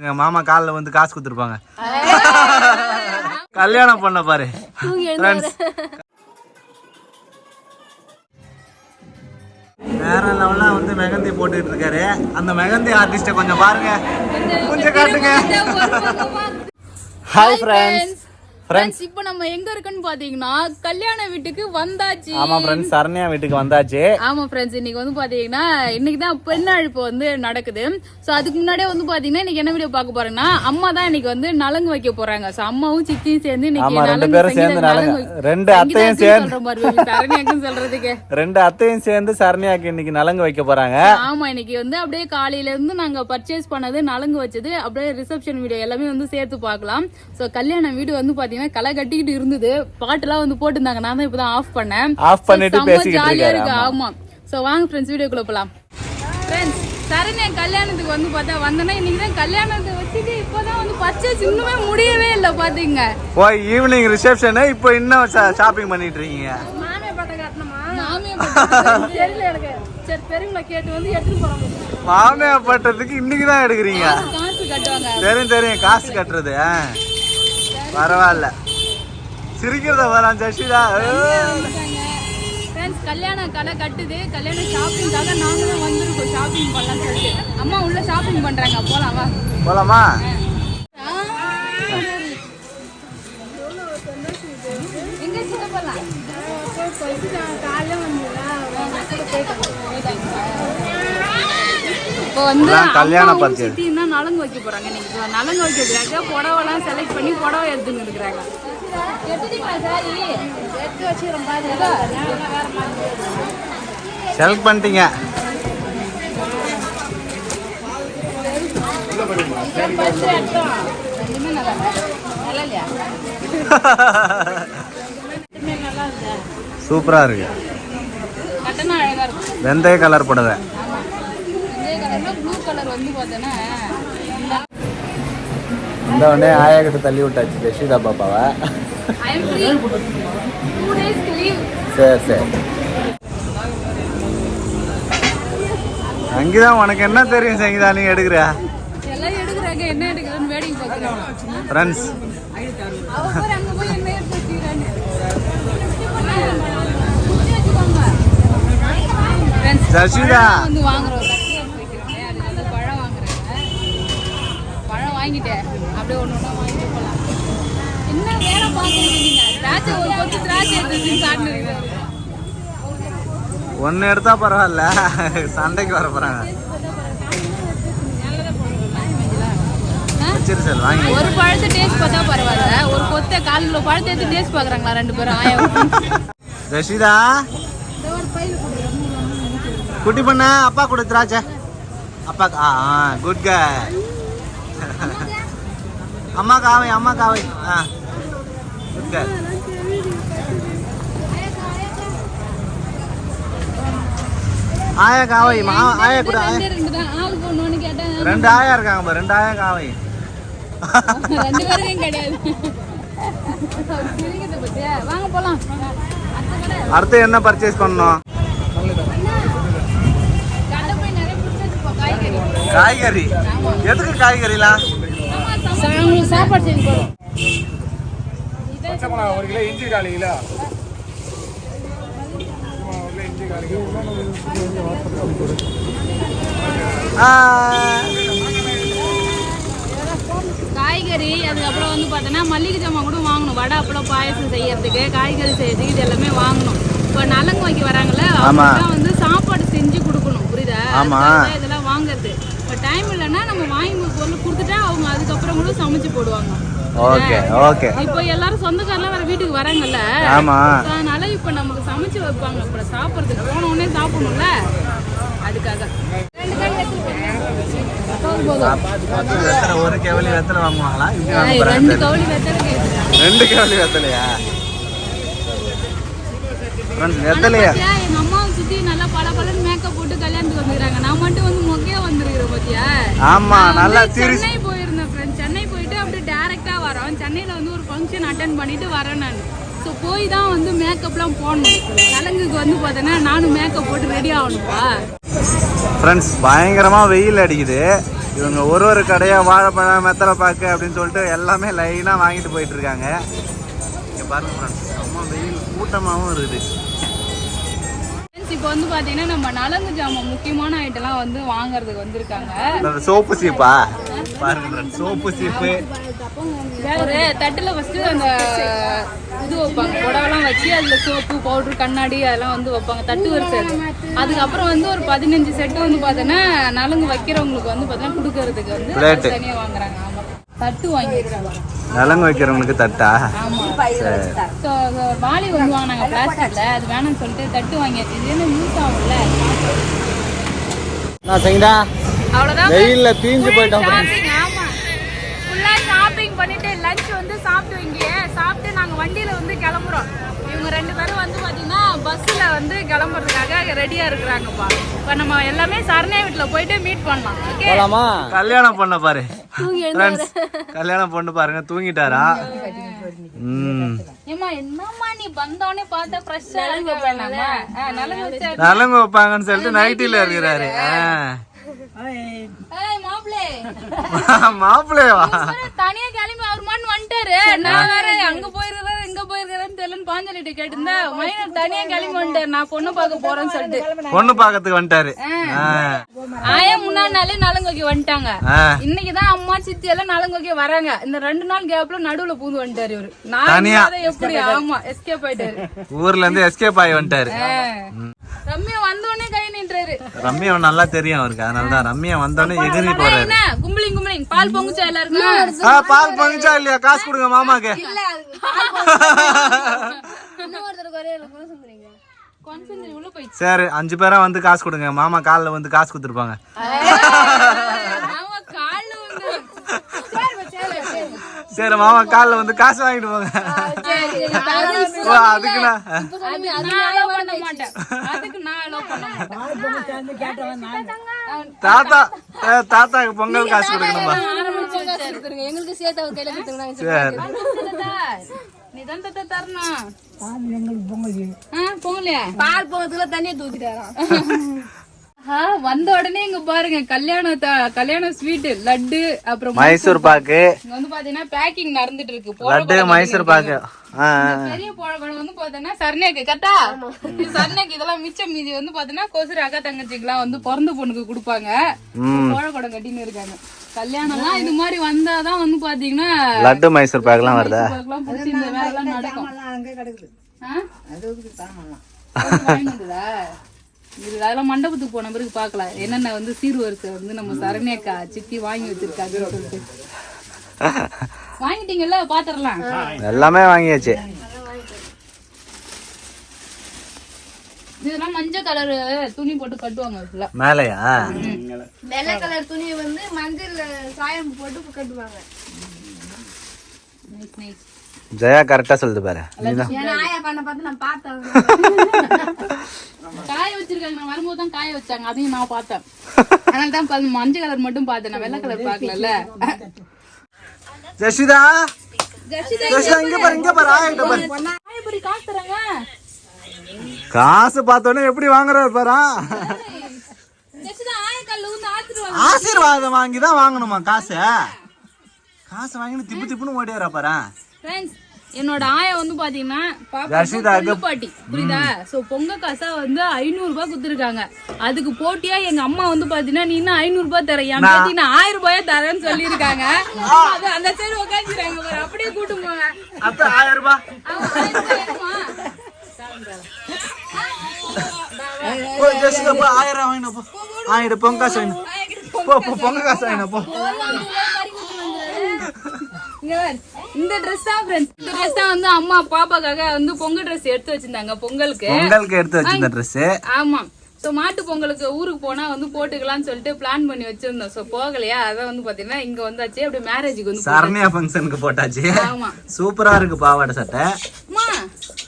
எங்க மாமா காலில் வந்து காசு கொடுத்துருப்பாங்க. கல்யாணம் பண்ண பாரு. வேற லெவலாம் வந்து மெகந்தி போட்டுக்கிட்டு இருக்காரு. அந்த மெகந்தி ஆர்டிஸ்ட கொஞ்சம் பாருங்க, கொஞ்சம் காட்டுங்க. Hi friends. ஃப்ரெண்ட்ஸ் இப்போ நம்ம எங்க இருக்கன்னு பாத்தீங்கன்னா கல்யாண வீட்டுக்கு வந்தாச்சு. ஆமா ஃப்ரெண்ட்ஸ், சரண்யா வீட்டுக்கு வந்தாச்சு. ஆமா ஃப்ரெண்ட்ஸ், இன்னைக்கு வந்து பாத்தீங்கன்னா இன்னைக்கு தான் பெண் அழைப்பு வந்து நடக்குது. சோ அதுக்கு முன்னாடியே வந்து பாத்தீங்கன்னா இன்னைக்கு என்ன வீடியோ பார்க்க போறோம்னா அம்மா தான் இன்னைக்கு வந்து நலங்கு வைக்க போறாங்க. சோ அம்மாவும் சித்தியும் சேர்ந்து இன்னைக்கு ரெண்டு பேரும் சேர்ந்து நலங்கு, ரெண்டு அத்தையும் சேர்ந்து சரண்யாக்கு சொல்றதுக்கு ரெண்டு அத்தையும் சேர்ந்து சரண்யாக்கு இன்னைக்கு நலங்கு வைக்க போறாங்க. ஆமா, இன்னைக்கு வந்து அப்படியே காலையில இருந்து நாங்க பர்ச்சேஸ் பண்ணது, நலங்கு வச்சது, அப்படியே ரிசப்ஷன் வீடியோ எல்லாமே வந்து சேர்த்து பார்க்கலாம். சோ கல்யாண வீடு வந்து களை கட்டிக்கிட்டு இருந்தது, பாட்டுலாம் வந்து போட்டுருந்தாங்க. நான் தான் இப்பதான் ஆஃப் பண்ணேன். ஆஃப் பண்ணிட்டு பேசிக்கிட்டு ஜாலியா இருக்கு. ஆமா, சோ வாங்க ஃப்ரெண்ட்ஸ் வீடியோக்குள்ள போலாம். ஃப்ரெண்ட்ஸ், சரண்யா கல்யாணத்துக்கு வந்து பார்த்தா வந்தனா இன்னைக்கு தான் கல்யாணத்தை வச்சுட்டு இப்பதான் வந்து பர்ச்சேஸ் இன்னுமே முடியவே இல்லை பாத்தீங்க. போய் ஈவினிங் ரிசப்ஷன், இப்போ இன்னும் ஷாப்பிங் பண்ணிட்டு இருக்கீங்க. மாமியா பட்டை காட்டணுமா? மாமியா பட்டை தெரியல எனக்கு. சரி பெரியவங்கள கேட்டு வந்து எடுத்து போறாங்க. மாமியா பட்டத்துக்கு இன்னைக்கு தான் எடுக்கிறீங்க? காசு கட்டுவாங்க. தெரியும் காசு கட்டுறது. பரவாயில்ல, சிரிக்கிறத வரான் சஷிதா. ஃப்ரெண்ட்ஸ், கல்யாண கடை கட்டுது. கல்யாண ஷாப்பிங்காக நாங்களும் வந்திருக்கோம். ஷாப்பிங் பண்ணலாம் சொல்லிட்டு அம்மா உள்ள ஷாப்பிங் பண்றாங்க. போலாமா? போலாமா? எங்க சின்ன போலாம்? இப்போ வந்து கல்யாண பர்ச்சேஸ் நலங்கு வைக்க போறாங்க. இன்னைக்கு நலங்கு வைக்கிறதுக்காக புடவைலாம் செலக்ட் பண்ணி புடவை எடுத்துன்னு இருக்கிறாங்க. செலக்ட் பண்ணிட்டீங்க. சூப்பரா இருக்கு. வெந்தய கலர் புடவை. இந்த உடனே ஆயா கிட்ட தள்ளி விட்டாச்சு ஜெஷிதா பாப்பாவை. சரி சரி, சங்கீதா உனக்கு என்ன தெரியும்? சங்கீதா நீ எடுக்கிற எல்லாம் எடுக்கிறாங்க, என்ன எடுக்கிறேன்னு வேடிக்கை பார்க்குறாங்க ஃப்ரெண்ட்ஸ். ஜெஷிதா வந்து வாங்குறோம். பழம் வாங்குறாங்க. பழம் வாங்கிட்டேன் அப்படியே ஒன்று ஒன்றா வாங்கிட்டு போகலாம். என்ன வேலை பார்க்குறீங்க? திராட்சை ஒரு கொத்து திராட்சை எடுத்து சாப்பிட்டு ஒன்று எடுத்தா பரவாயில்ல, சண்டைக்கு வர போறாங்க. ஒரு பழத்தை டேஸ்ட் பார்த்தா பரவாயில்ல, ஒரு கொத்தை 1/4 கிலோ பழத்தை எடுத்து டேஸ்ட் பார்க்குறாங்களா ரெண்டு பேரும்? ஆயா ஜெஷிதா குட்டி பண்ண அப்பா கூட திராட்சை. அப்பா குட் கேர்ள். அம்மா காவை, அம்மா காவை. Good girl. ஆயா காவை. ஆயா கூட ரெண்டு ஆயா இருக்காங்க. ரெண்டு ஆயா காவை. ரெண்டு பேரும் கிடையாது. வாங்க போலாம். அடுத்து என்ன பர்ச்சேஸ் பண்ணணும்? காய்கறி. எதுக்கு காய்கறிலாம்? சாப்பாடு செஞ்சு போறோம். பச்சை மிளகா 1 கிலோ, இஞ்சி 4 கிலோ. காய்கறி, அதுக்கப்புறம் வந்து பார்த்தோன்னா மல்லிகை ஜாமான் கூட வாங்கணும். வடை அப்பளம் பாயசம் செய்யறதுக்கு, காய்கறி செய்யறதுக்கு இது எல்லாமே வாங்கணும். இப்போ நலங்கு வைக்க வராங்கல்ல, அவங்க வந்து சாப்பாடு செஞ்சு கொடுக்கணும். புரியுதா? இதெல்லாம் வாங்குறது. இப்போ டைம் இல்லைன்னா நம்ம வாங்கி பொருள் கொடுத்துட்டா அவங்க அதுக்கப்புறம் கூட சமைச்சு போடுவாங்க. Okay okay. இப்போ எல்லாரும் சொந்தக்காரெல்லாம் வேற வீட்டுக்கு வராங்கல்ல, அதனால இப்போ நமக்கு சமைச்சு வைப்பாங்க. இப்போ சாப்பிட்றதுக்கு போன உடனே சாப்பிடணும்ல, அதுக்காக. ஒரு கேவலி வெத்தலை வாங்குவாங்களா? 2 கவுளி வெத்தலை. 2 கேவலி வெத்தலையா? வெத்தலையா? எங்க அம்மாவை சுத்தி நல்லா பல மேக்கப் போட்டு கல்யாணத்துக்கு வந்துக்கிறாங்க. நான் மட்டும் வந்து மொக்கையா வந்துருக்கிறேன் பாத்தியா? ஆமா, நல்லா சீரியஸ். சென்னை போயிருந்தேன் ஃப்ரெண்ட். சென்னை போயிட்டு அப்படியே டைரக்டா வரோம். சென்னையில வந்து ஒரு ஃபங்க்ஷன் அட்டென்ட் பண்ணிட்டு வரேன் நான். ஸோ போய் தான் வந்து மேக்கப்லாம் போடணும். நலங்குக்கு வந்து பார்த்தோன்னா நானும் மேக்கப் போட்டு ரெடி ஆகணும்ப்பா. ஃப்ரெண்ட்ஸ், பயங்கரமாக வெயில் அடிக்குது. இவங்க ஒரு கடையா வாழைப்பழம் வெத்தலை பாக்கு அப்படின்னு சொல்லிட்டு எல்லாமே லைனா வாங்கிட்டு போயிட்டு இருக்காங்க. இங்க பாருங்க ஃப்ரெண்ட்ஸ், அம்மா வெயில் கூட்டமாகவும் இருக்குது. இப்போ வந்து பாத்தீங்கன்னா நம்ம நலங்கு ஜாமான் முக்கியமான ஐட்டம்லாம் வந்து வாங்குறதுக்கு வந்திருக்காங்க. சோப்பு சீப்பா பாருங்க ஃப்ரெண்ட்ஸ், சோப்பு சீப்பு. ஒரு தட்டுல ஃபர்ஸ்ட் அந்த இது வைப்பாங்க, புடவெல்லாம் வச்சு அதுல சோப்பு பவுடர் கண்ணாடி அதெல்லாம் வந்து வைப்பாங்க, தட்டு வரிசை. அதுக்கப்புறம் வந்து ஒரு 15 செட்டு வந்து பாத்தீங்கன்னா நலங்கு வைக்கிறவங்களுக்கு வந்து பாத்தீங்கன்னா கொடுக்கறதுக்கு வந்து தனியா வாங்குறாங்க. ஆமா, தட்டு வாங்கிருக்காங்க. நலங்கு வைக்கிறவங்களுக்கு தட்டா? வாளி வந்து வாங்கினாங்க பிளாஸ்டிக்ல, அது வேணும்னு சொல்லிட்டு தட்டு வாங்கியாச்சு. இது என்ன யூஸ் ஆகும்ல, அவ்வளவுதான். வெயில்ல தீஞ்சு போயிட்டோம். ஆமா, ஃபுல்லா ஷாப்பிங் பண்ணிட்டு லஞ்ச் வந்து சாப்பிட்டு இங்கே சாப்பிட்டு நாங்க வண்டியில வந்து கிளம்புறோம். இவங்க 2 பேரும் வந்து பாத்தீங்கன்னா பஸ்ல வந்து கிளம்புறதுக்காக ரெடியா இருக்கிறாங்கப்பா. இப்ப நம்ம எல்லாமே சரண்யா வீட்டுல போயிட்டு மீட் பண்ணலாம். போலாமா? கல்யாணம் பண்ண பாரு கல்யாணம் பொண்ணு பாருங்க தூங்கிட்டாரா. ஏமா என்னம்மா நீ வந்தோடனே பார்த்தா ஃப்ரெஷ்ஷா நலங்கு வைப்பாங்கன்னு சொல்லிட்டு நைட்டில இருக்கிறாரு. மாப்பிள்ளையவா தனியா கிளம்பி அவர் மாதிரி வந்துட்டாரு. நான் வேற அங்க போயிருக்கிறேன் இங்க போயிருக்கிறேன்னு தெரியலன்னு பாஞ்சலிட்ட கேட்டிருந்தேன். மைனர் தனியா கிளம்பி வந்துட்டாரு, நான் பொண்ணு பார்க்க போறேன்னு சொல்லிட்டு. பொண்ணு பாக்கிறதுக்கு வந்துட்டாரு. ஆயா முன்னாடி நாளே நலங்கு வைக்க வந்துட்டாங்க. இன்னைக்குதான் அம்மா சித்தி எல்லாம் நலங்கு வைக்க வராங்க. இந்த 2 நாள் கேப்ல நடுவுல பூந்து வந்துட்டாரு இவரு. நான் எப்படி ஆமா எஸ்கேப் ஆயிட்டாரு, ஊர்ல இருந்து எஸ்கேப் ஆகி வந்துட்டாரு. ரம்யா வந்தோடனே கை நின்றாரு. ரம்யா நல்லா தெரியும் அவருக்கு, அதனாலதான் ரம்யா வந்தோடனே எகிரி போறாரு. கும்பலிங் பால் பொங்குச்சா எல்லாருக்கும்? பால் பொங்குச்சா இல்லையா? காசு கொடுங்க மாமாக்கு. சரி 5 பேரா வந்து காசு கொடுங்க, மாமா காலில் வந்து காசு கொடுத்துருப்பாங்க. சரி மாமா காலில் வந்து காசு வாங்கிட்டு போங்க. அதுக்குண்ணா தாத்தாக்கு பொங்கல் காசு கொடுக்கணுமா? எங்களுக்கு சேர்த்து சரி பால் பொங்கத்துல தண்ணியை தூக்கிட்டாராம். வந்த உடனே இங்க பாருங்க கல்யாண ஸ்வீட் லட்டு, அப்புறம் மைசூர் பாக்கு. இங்க வந்து பாத்தீங்கன்னா பேக்கிங் நடந்துட்டு இருக்கு. லட்டு மைசூர் பாக்கு. பெரிய போழப்பழம் வந்து பாத்தீங்கன்னா சரண்யாக்கு கரெக்டா, சரண்யாக்கு இதெல்லாம் மிச்சம் மீதி வந்து பாத்தீங்கன்னா கொசுறு அக்கா தங்கச்சிக்கு எல்லாம் வந்து பிறந்த பொண்ணுக்கு கொடுப்பாங்க. போழப்படம் கட்டின்னு இருக்காங்க. கல்யாணம்லாம் இது மாதிரி வந்தாதான் வந்து பாத்தீங்கன்னா லட்டு மைசூர் பாக்கு எல்லாம் வருதா? இந்த வேலை எல்லாம் நடக்கும். அதெல்லாம் மண்டபத்துக்கு போன பிறகு பாக்கலாம் என்னென்ன வந்து சீர்வரிசை வந்து நம்ம சரண்யாக்கா சித்தி வாங்கி வச்சிருக்காங்க சொல்லிட்டு. வாங்கிட்டீங்கல்ல, பாத்திரலாம் எல்லாமே வாங்கியாச்சு. இதெல்லாம் மஞ்சள் கலர் துணி போட்டு கட்டுவாங்க மேலையா? வெள்ளை கலர் துணி வந்து மஞ்சள் சாயம் போட்டு கட்டுவாங்க. ஜெயா கரெக்டா சொல்லுது பாரு. காய வச்சிருக்காங்க, நான் வரும்போது தான் காய வச்சாங்க, அதையும் நான் பார்த்தேன். அதனாலதான் மஞ்சள் கலர் மட்டும் பார்த்தேன், வெள்ளை கலர் பாக்கல. ஜெஷிதா இங்க பாரு. காசு தராங்க, காசு பார்த்தோன்னே எப்படி வாங்குறாரு பாரா. ஆசீர்வாதம் வாங்கிதான் வாங்கணுமா? காசு வாங்கினு திப்பு திப்புன்னு ஓடியாரா பாரு. என்னோட ஆயா வந்து பாத்தீங்கன்னா பாட்டி புரியுதா? சோ பொங்க காசா வந்து 500 ரூபாய் குடுத்துருக்காங்க. அதுக்கு போட்டியா எங்க அம்மா வந்து பாத்தீங்கன்னா நீ இன்னும் 500 ரூபாய் தர, என் பேத்தி நான் 1000 ரூபாய் தரேன்னு சொல்லி இருக்காங்க. அந்த சைடு உட்காந்துறாங்க, அப்படியே கூட்டு போங்க. 1000 ரூபாய் பொங்க காசு வாங்கினப்போ. இந்த ட்ரெஸ் தான் ஃப்ரெண்ட்ஸ், இந்த ட்ரெஸ் தான் வந்து அம்மா பாப்பாக்காக வந்து பொங்கல் ட்ரெஸ் எடுத்து வச்சிருந்தாங்க. பொங்கலுக்கு எடுத்து வச்சிருந்த ட்ரெஸ். ஆமா, சோ மாட்டு பொங்கலுக்கு ஊருக்கு போனா வந்து போட்டுக்கலாம்னு சொல்லிட்டு பிளான் பண்ணி வச்சிருந்தோம். சோ போகலையா, அதான் வந்து பாத்தீங்கன்னா இங்க வந்தாச்சு. அப்படியே மேரேஜுக்கு வந்து சரண்யா ஃபங்க்ஷனுக்கு போட்டாச்சு. ஆமா, சூப்பரா இருக்கு பாவாடை சட்டை. அம்மா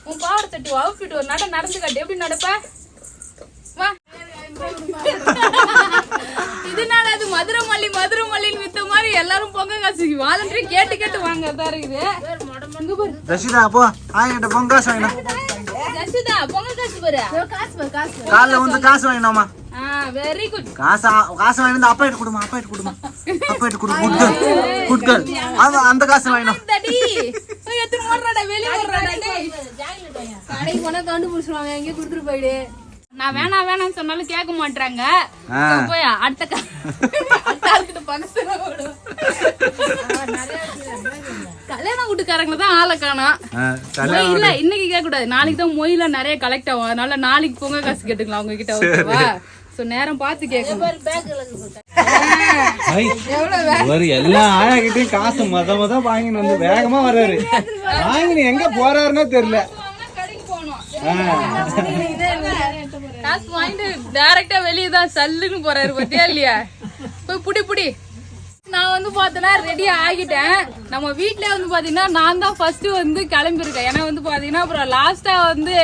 உன் பாவாடை சட்டை அவுட்ஃபிட் ஒரு நடந்து காட்டு, எப்படி நடப்ப? வா. இதனால அது மதுரை மல்லின்னு வித்த மாதிரி எல்லாரும் பொங்க காசு வாலண்டரி கேட்டு வாங்கறதா இருக்குது. ரஷிதா போ ஆயிட்ட பொங்க காசு வாங்கினா. ரஷிதா பொங்க காசு பாரு, காலைல வந்து காசு வாங்கினோமா. Very good. காசு வாங்கிட்டு அப்பா கிட்ட கொடுமா, அப்பா கிட்ட கொடுமா, அப்பா கிட்ட கொடு. Good girl. அந்த காசு வாங்கினோம். எத்தனை ஓடுறாடா வெளிய ஓடுறாடா டேய். கடைக்கு போனா கண்டுபிடிச்சிருவாங்க, எங்க குடுத்துட்டு போயிடு. நான் வேணாம்னு சொன்னாலும் கேட்க மாட்டாங்க. போய் அடுத்த ஆளுக்கிட்ட பக்கத்துல ஓடும். கல்யாண வீட்டுக்காரங்க தான் ஆளை காணோம். இல்ல இன்னைக்கு கேட்க கூடாது, நாளைக்கு தான் மொயில நிறைய கலெக்ட் ஆகும். அதனால நாளைக்கு பொங்க காசு கேட்டுக்கலாம் அவங்க கிட்ட. ஓகேவா? சோ நேரம் பார்த்து கேட்கணும். எல்லா ஆயாகிட்டையும் காசு மொத வாங்கின்னு வந்து வேகமா வர்றாரு. வாங்கினு எங்க போறாருன்னே தெரியல. காசு வாங்கிட்டு டைரக்டா வெளியே தான் சல்லுன்னு போறாரு. பத்தியா இல்லையா? போய் புடி. நான் வந்து பாத்தீங்கன்னா ரெடி ஆகிட்டேன். நம்ம வீட்டுல வந்து பாத்தீங்கன்னா நான் தான் ஃபர்ஸ்ட் வந்து கிளம்பிருக்கேன். ஏன்னா வந்து பாத்தீங்கன்னா அப்புறம் லாஸ்டா வந்து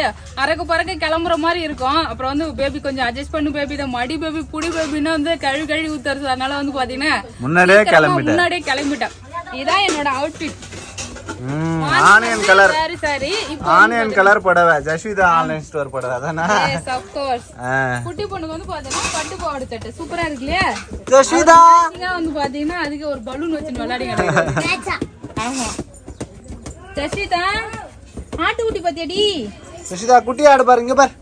அறக்க பறக்க கிளம்புற மாதிரி இருக்கும். அப்புறம் வந்து பேபி கொஞ்சம் அட்ஜஸ்ட் பண்ணு பேபி, இந்த மடி பேபி புடி பேபின்னு வந்து கழுவி ஊத்துறது. அதனால வந்து பாத்தீங்கன்னா முன்னாடியே கிளம்பிட்டேன். இதான் என்னோட outfit. Onion colour sari onion colour புடவை. ஜஸ்விதா ஆன்லைன் ஸ்டோர் புடவை தானே? Yes of course. குட்டி பொண்ணுக்கு வந்து பாத்தீங்கன்னா பட்டு பாவாடை சட்டை சூப்பரா இருக்கு இல்லையா? ஜஸ்விதா நீங்க வந்து பாத்தீங்கன்னா அதுக்கு ஒரு பலூன் வச்சு விளையாடிங்க. ஆமா ஜஸ்விதா ஆட்டுக்குட்டி பாத்தியாடி? ஜஸ்விதா குட்டி ஆடு பாருங்க பாரு.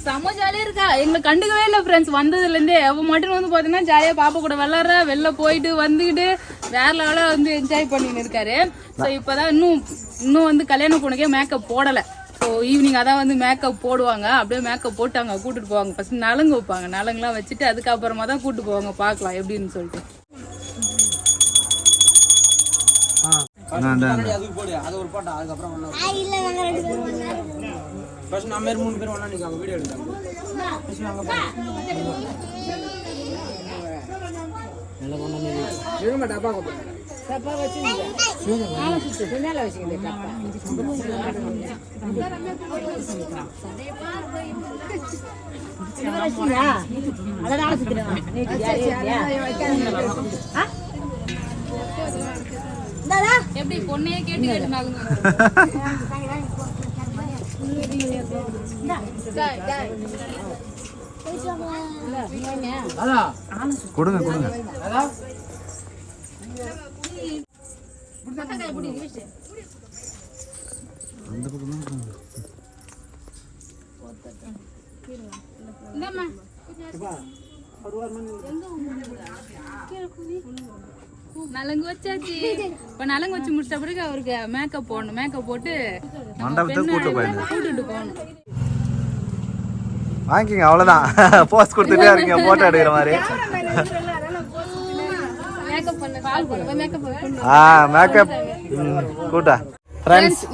செம்ம ஜாலியா இருக்கா. எங்களை கண்டுக்கவே இல்லை ஃப்ரெண்ட்ஸ் வந்ததுல இருந்தே. அவ மட்டும் வந்து பாத்தீங்கன்னா ஜாலியா பாப்பா கூட விளாடுற, வெளில போயிட்டு வந்துக்கிட்டு வேற லெவலா வந்து என்ஜாய் பண்ணிட்டு இருக்காரு. ஸோ இப்பதான் இன்னும் வந்து கல்யாண பொண்ணுக்கே மேக்கப் போடல. ஸோ ஈவினிங் அதான் வந்து மேக்கப் போடுவாங்க. அப்படியே மேக்கப் போட்டு அங்க கூட்டிட்டு போவாங்க. ஃபர்ஸ்ட் நலங்கு வைப்பாங்க. நலங்குலாம் வச்சுட்டு அதுக்கப்புறமா தான் கூட்டு போவாங்க. பாக்கலாம் எப்படின்னு சொல்லிட்டு. நம்ம 3 பேர் ஒண்ணா நிக்காங்க வீடியோ எடுத்தாங்க. நல்ல பொண்ணு நீ. இருங்க டப்பா கொடு. டப்பா வச்சிருங்க. ஆளு சுத்து பின்னால வச்சிங்க டப்பா. சதேப்பா அதனால சுத்துறேன். நீ யாரே தாதா எப்படி பொண்ணே கேட்டு நாங்க கொடுங்க நலங்கு வச்சாச்சு. இப்ப நலங்கு வச்சு முடிச்ச பிறகு அவருக்கு மேக்கப் போடணும். மேக்கப் போட்டு மண்டபத்துக்கு கூட்டிட்டு போகணும். வாங்கிங்க அவ்வளவுதான். போஸ்ட் கொடுத்துட்டே இருக்கீங்க போட்டோ எடுக்கிற மாதிரி. மேக்கப் கூட்டா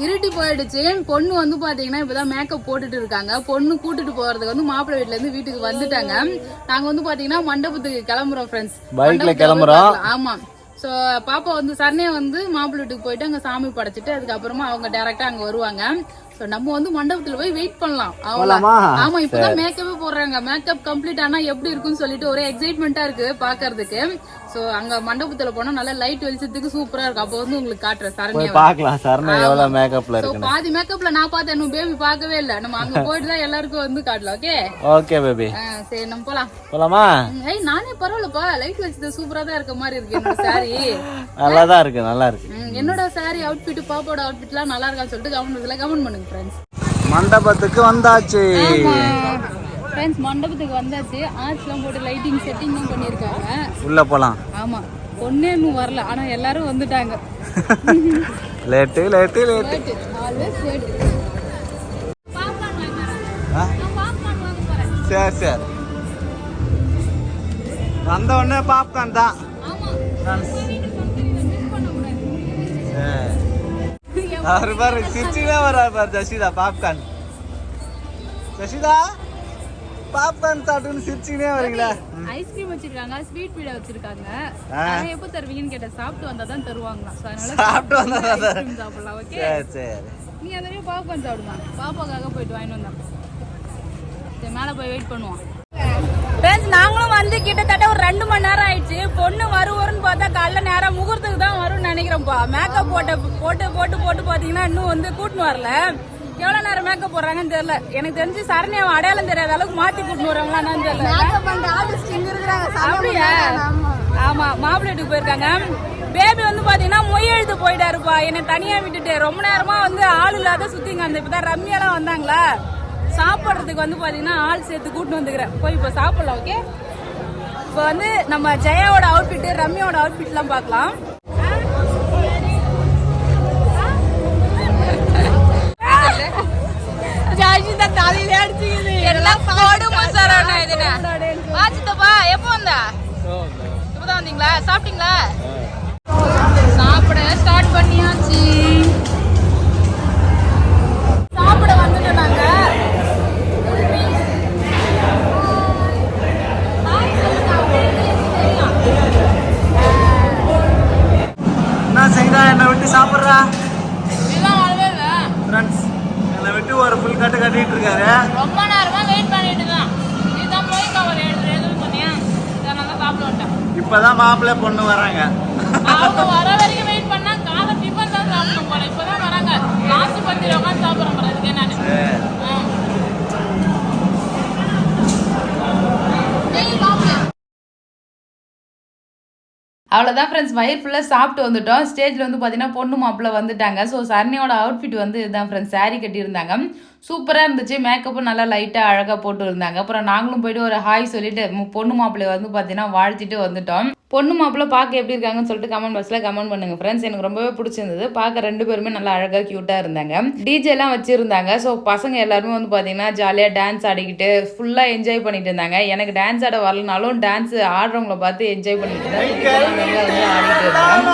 இருட்டி போயிடுச்சு. பொண்ணு வந்து பாத்தீங்கன்னா இப்பதான் மேக்கப் போட்டுட்டு இருக்காங்க. பொண்ணு கூட்டிட்டு போறதுக்கு வந்து மாப்பிள்ளை வீட்டுல இருந்து வீட்டுக்கு வந்துட்டாங்க. நாங்க வந்து பாத்தீங்கன்னா மண்டபத்துக்கு கிளம்புறோம் ஃப்ரெண்ட்ஸ். பைக்ல கிளம்புறோம். ஆமா. சோ பாப்பா வந்து சரணையா வந்து மாப்பிள்ளை வீட்டுக்கு போயிட்டு அங்க சாமி படைச்சிட்டு அதுக்கப்புறமா அவங்க டைரக்டா அங்க வருவாங்க. சோ நம்ம வந்து மண்டபத்துல போய் வெயிட் பண்ணலாம். ஆமா இப்பதான் மேக்கப்பே போடுறாங்க. மேக்கப் கம்ப்ளீட் ஆனா எப்படி இருக்குன்னு சொல்லிட்டு ஒரே எக்ஸைட்மெண்டா இருக்கு பாக்குறதுக்கு. சோ அங்க மண்டபத்துல போனா நல்ல லைட் வெளிச்சத்துக்கு சூப்பரா இருக்கும். அப்ப வந்து உங்களுக்கு காட்டுறேன் சரணையா பாக்கலாம். சரணை எவ்வளவு மேக்கப்ல இருக்கு. பாதி மேக்கப்ல நான் பார்த்தேன். இன்னும் பேபி பார்க்கவே இல்ல. நம்ம அங்க போயிட்டு தான் எல்லாருக்கும் வந்து காட்டலாம். Okay okay baby. சரி நம்ம போலாமா? ஏய் நானே பரவாயில்லப்பா. லைட் வச்சது சூப்பரா தான் இருக்க மாதிரி இருக்கு. என்னோட சாரி நல்லாதான் இருக்கு. நல்லா இருக்கு. என்னோட சாரி அவுட்ஃபிட் பாப்பாவோட அவுட்ஃபிட்லாம் நல்லா இருக்கான்னு சொல்லிட்டு கமெண்ட் பண்ணுங்க ஃப்ரெண்ட்ஸ். மண்டபத்துக்கு வந்தாச்சு ஃப்ரெண்ட்ஸ். மண்டபத்துக்கு வந்தாச்சு. ஆர்ச்லாம் போட்டு லைட்டிங் செட்டிங்லாம் பண்ணிருக்காங்க. உள்ள போலாம். ஆமா பொண்ணே இன்னும் வரல. ஆனா எல்லாரும் வந்துட்டாங்க. Late always late. சரி வந்த உடனே பாப்கார்ன் தான். அவரு பாரு சிரிச்சுனே வர்றாரு பாரு. ஜஷிதா பாப்கார்ன். ஜஷிதா பாப்கார்ன் சாப்பிட்டுன்னு சிரிச்சுனே வரீங்களா? ஐஸ்கிரீம் வச்சிருக்காங்க. ஸ்வீட் பீடா வச்சிருக்காங்க. எப்போ தருவீங்கன்னு கேட்டேன். சாப்பிட்டு வந்தா தான் தருவாங்களா. அதனால சாப்பிட்டு வந்தா ஐஸ்கிரீம் சாப்பிடலாம். ஓகே சரி. நீ அதே பாப்கார்ன் சாப்பிடுமா? பாப்பாக்காக போயிட்டு வாங்கிட்டு வந்தோம். சரி மேல போய் வெயிட் பண்ணுவோம். ஃப்ரெண்ட்ஸ் நாங்களும் வந்து கிட்டத்தட்ட ஒரு 2 மணி நேரம் ஆயிடுச்சு. பொண்ணு வருவோம்னு பார்த்தா காலைல நேரம் முகூர்த்துக்கு தான் வரும்னு நினைக்கிறோம்ப்பா. மேக்கப் போட்டு பாத்தீங்கன்னா இன்னும் வந்து கூட்டின்னு வரல. எவ்வளவு நேரம் மேக்கப் போடுறாங்கன்னு தெரியல. எனக்கு தெரிஞ்சு சரண்யாவை அடையாளம் தெரியாத அளவுக்கு மாத்தி கூட்டு வருவாங்களான்னு தெரியல. மேக்கப் பண்ற ஆர்டிஸ்ட் இங்க இருக்காங்க. அப்படியா? ஆமா, மாப்பிள்ளை வீட்டுக்கு போயிருக்காங்க. பேபி வந்து பாத்தீங்கன்னா மொய் எழுத்து போயிட்டாருப்பா. என்னை தனியா விட்டுட்டு ரொம்ப நேரமா வந்து ஆள் இல்லாத சுத்திங்க. அந்த இப்பதான் ரம்யாலாம் வந்தாங்களா, சாப்பிட்றதுக்கு வந்து பாத்தீங்கன்னா ஆள் சேர்த்து கூட்டு வந்துக்கிறேன். போய் இப்ப சாப்பிடலாம். ஓகே, இப்போ வந்து நம்ம ஜெயாவோட அவுட்ஃபிட், ரம்யாவோட அவுட்ஃபிட்லாம் பார்க்கலாம். தலையில அடிச்சுக்குது எல்லாம் போடுமா சார். வாச்சித்தப்பா எப்போ வந்தா? இப்பதான் வந்தீங்களா? சாப்பிட்டீங்களா? சாப்பிட ஸ்டார்ட் பண்ணியாச்சு. சாப்பிட வந்துட்டோம் நாங்க. என்ன செய்யறா? என்னை விட்டு சாப்பிட்றா? இதெல்லாம் வரவே இல்லை ஃப்ரெண்ட்ஸ், என்னை விட்டு ஒரு ஃபுல் கட்டு கட்டிட்டு இருக்காரு. ரொம்ப நேரமா வெயிட் பண்ணிட்டு தான். நீதான் போய் கவர் எழுதுன்னு சொன்னியா, இதெல்லாம் தான் சாப்பிட வந்துட்டேன். இப்பதான் மாப்பிள்ளை பொண்ணு வராங்க. அவங்க வர வரைக்கும் வெயிட் பண்ணா காலை டிஃபன் தான் சாப்பிடணும் போல. இப்பதான் வராங்க. லாஸ்ட் பத்தி உட்காந்து சாப்பிடுறேன் போல. அதுக்கு நான் அவ்வளோதான் ஃப்ரெண்ட்ஸ், வயிறு ஃபுல்லாக சாப்பிட்டு வந்துட்டோம். ஸ்டேஜில் வந்து பார்த்தீங்கன்னா பொண்ணு மாப்பிள்ளை வந்துட்டாங்க. ஸோ சரண்யாவோட அவுட்ஃபிட் வந்து இதுதான் ஃப்ரெண்ட்ஸ். சாரீ கட்டியிருந்தாங்க, சூப்பராக இருந்துச்சு. மேக்கப்பும் நல்லா லைட்டாக அழகாக போட்டு இருந்தாங்க. அப்புறம் நாங்களும் போயிட்டு ஒரு ஹாய் சொல்லிட்டு பொண்ணு மாப்பிள்ளை வந்து பார்த்தீங்கன்னா வாழ்த்திட்டு வந்துட்டோம். பொண்ணு மாப்பிள்ளை பார்க்க எப்படி இருக்காங்கன்னு சொல்லிட்டு கமெண்ட் பாக்ஸில் கமெண்ட் பண்ணுங்க ஃப்ரெண்ட்ஸ். எனக்கு ரொம்பவே பிடிச்சிருந்தது. பார்க்க ரெண்டு பேருமே நல்லா அழகாக க்யூட்டாக இருந்தாங்க. டிஜேலாம் வச்சுருந்தாங்க. ஸோ பசங்க எல்லாருமே வந்து பார்த்தீங்கன்னா ஜாலியாக டான்ஸ் ஆடிக்கிட்டு ஃபுல்லாக என்ஜாய் பண்ணிட்டு இருந்தாங்க. எனக்கு டான்ஸ் ஆட வரலனாலும் டான்ஸ் ஆடுறவங்கள பார்த்து என்ஜாய் பண்ணிட்டு இருந்தேன். ஆடிட்டு இருந்தாங்க.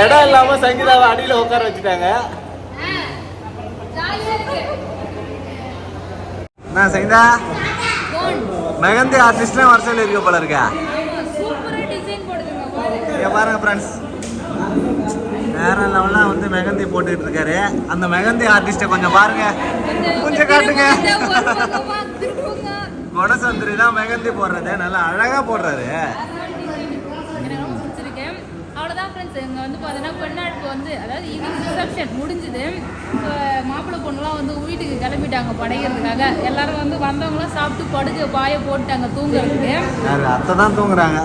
இடம் இல்லாம சங்கீதாவை அடியில உட்கார வச்சுட்டாங்க. என்ன சங்கீதா, மெகந்தி ஆர்டிஸ்ட்லாம் வர சொல்லி இருக்க போல இருக்கா? பாருங்க ஃப்ரெண்ட்ஸ், வேற லெவல்லாம் வந்து மெகந்தி போட்டுட்டு இருக்காரு. அந்த மெகந்தி ஆர்டிஸ்ட கொஞ்சம் பாருங்க, கொஞ்சம் காட்டுங்க. கொடசந்திரி தான் மெகந்தி போடுறது, நல்லா அழகா போடுறாரு. இங்கே வந்து பார்த்தீங்கன்னா பெண்ணாழ்ப்பு வந்து அதாவது ஈவினிங் ரிசப்ஷன் முடிஞ்சுது. மாப்பிள்ளை பொண்ணுலாம் வந்து வீட்டுக்கு கிளம்பிட்டாங்க படைக்கிறதுக்காக. எல்லாரும் வந்து வந்தவங்களாம் சாப்பிட்டு படுக்க பாய போட்டுட்டாங்க தூங்குறதுக்கு. அத்தை தான் தூங்குறாங்க.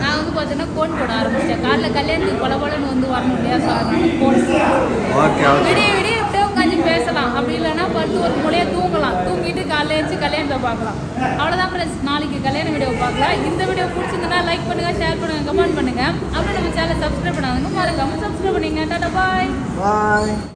நான் வந்து பார்த்தீங்கன்னா கோன் போட ஆரம்பிச்சேன். காலைல கல்யாணத்துக்கு பலன்னு வந்து வரணும் இல்லையா, ஸோ அதனால கோன் விடிய விடிய எப்படியோ உட்காந்து பேசலாம், அப்படி இல்லைன்னா படுத்து ஒரு மூலையாக தூங்கலாம். தூங்கிட்டு காலைல எழுந்து கல்யாணத்தை பார்க்கலாம். அவ்வளோதான் ஃப்ரெண்ட்ஸ், நாளைக்கு கல்யாண வீடியோ பார்க்கலாம். இந்த வீடியோ பிடிச்சிருந்தா லைக் பண்ணுங்க, ஷேர் பண்ணுங்க, கமெண்ட் பண்ணுங்க. அப்புறம் நம்ம சேனல் சப்ஸ்கிரைப் பண்ணாதுங்க, மறக்காம சப்ஸ்கிரைப் பண்ணிங்க. டாடா பாய்.